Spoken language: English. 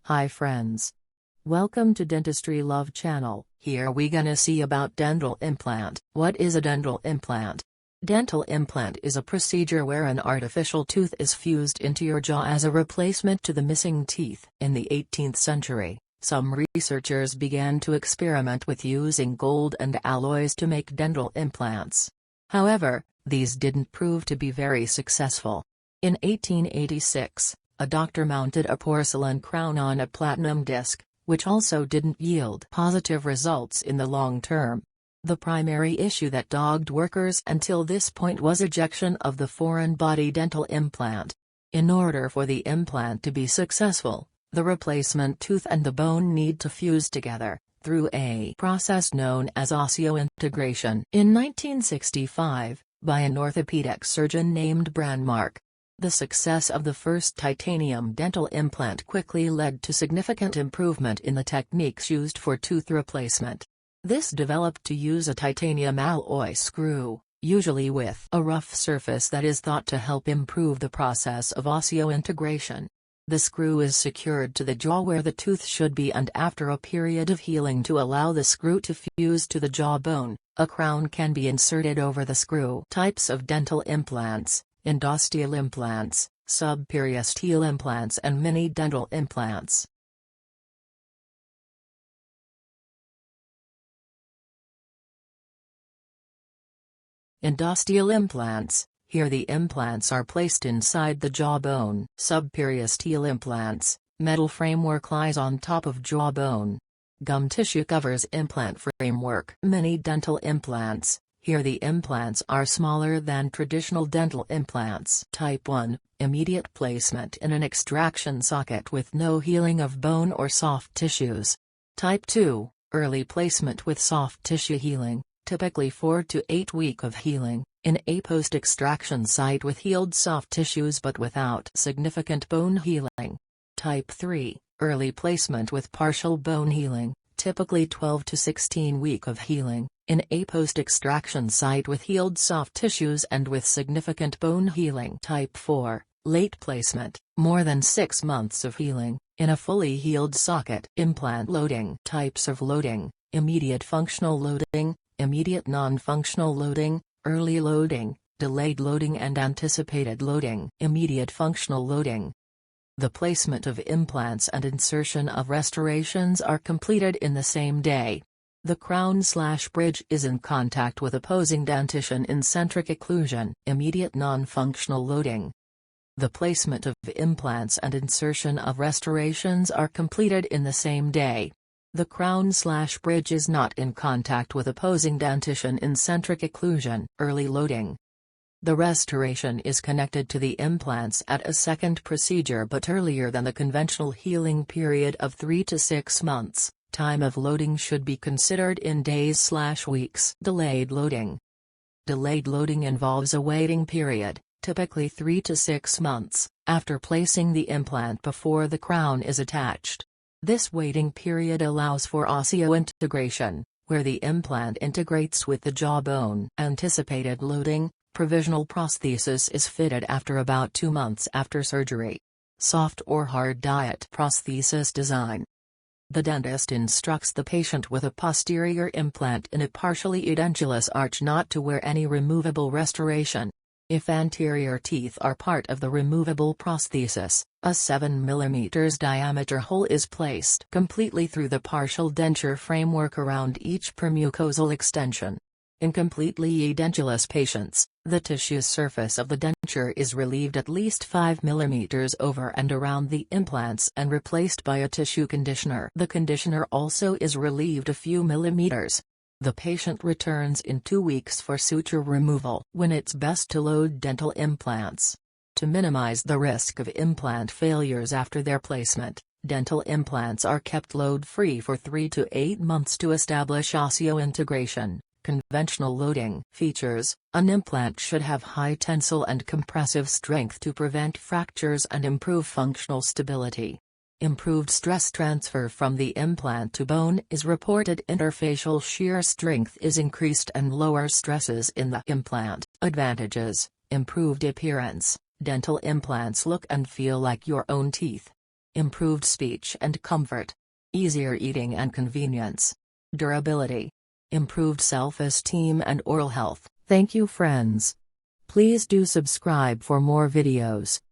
Hi friends. Welcome to Dentistry Love channel. Here we gonna see about dental implant. What is a dental implant? Dental implant is a procedure where an artificial tooth is fused into your jaw as a replacement to the missing teeth. In the 18th century, some researchers began to experiment with using gold and alloys to make dental implants. However, these didn't prove to be very successful. In 1886, a doctor mounted a porcelain crown on a platinum disc, which also didn't yield positive results in the long term. The primary issue that dogged workers until this point was ejection of the foreign body dental implant. In order for the implant to be successful, the replacement tooth and the bone need to fuse together, through a process known as osseointegration. In 1965, by an orthopedic surgeon named Brånemark, the success of the first titanium dental implant quickly led to significant improvement in the techniques used for tooth replacement. This developed to use a titanium alloy screw, usually with a rough surface that is thought to help improve the process of osseointegration. The screw is secured to the jaw where the tooth should be, and after a period of healing to allow the screw to fuse to the jawbone, a crown can be inserted over the screw. Types of dental implants: endosteal implants, subperiosteal implants and mini dental implants. Endosteal implants: here the implants are placed inside the jawbone. Subperiosteal implants: metal framework lies on top of jawbone. Gum tissue covers implant framework. Mini dental implants: here the implants are smaller than traditional dental implants. Type 1, immediate placement in an extraction socket with no healing of bone or soft tissues. Type 2, early placement with soft tissue healing, typically 4 to 8 weeks of healing, in a post-extraction site with healed soft tissues but without significant bone healing. Type 3, early placement with partial bone healing, typically 12 to 16 weeks of healing, in a post-extraction site with healed soft tissues and with significant bone healing. Type 4, late placement, more than 6 months of healing, in a fully healed socket. Implant loading. Types of loading: immediate functional loading, immediate non-functional loading, early loading, delayed loading and anticipated loading. Immediate functional loading: the placement of implants and insertion of restorations are completed in the same day. The crown/bridge is in contact with opposing dentition in centric occlusion. Immediate non-functional loading: the placement of implants and insertion of restorations are completed in the same day. The crown/bridge is not in contact with opposing dentition in centric occlusion. Early loading: the restoration is connected to the implants at a second procedure but earlier than the conventional healing period of 3 to 6 months. Time of loading should be considered in days/weeks. Delayed loading: delayed loading involves a waiting period, typically 3 to 6 months, after placing the implant before the crown is attached. This waiting period allows for osseointegration, where the implant integrates with the jawbone. Anticipated loading: provisional prosthesis is fitted after about 2 months after surgery. Soft or hard diet prosthesis design: the dentist instructs the patient with a posterior implant in a partially edentulous arch not to wear any removable restoration. If anterior teeth are part of the removable prosthesis, a 7 mm diameter hole is placed completely through the partial denture framework around each permucosal extension. In completely edentulous patients, the tissue surface of the denture is relieved at least 5 mm over and around the implants and replaced by a tissue conditioner. The conditioner also is relieved a few millimeters. The patient returns in 2 weeks for suture removal. When it's best to load dental implants. To minimize the risk of implant failures after their placement, dental implants are kept load-free for 3 to 8 months to establish osseointegration. Conventional loading. Features: an implant should have high tensile and compressive strength to prevent fractures and improve functional stability. Improved stress transfer from the implant to bone is reported. Interfacial shear strength is increased and lower stresses in the implant. Advantages: improved appearance. Dental implants look and feel like your own teeth. Improved speech and comfort. Easier eating and convenience. Durability. Improved self-esteem and oral health. Thank you friends. Please do subscribe for more videos.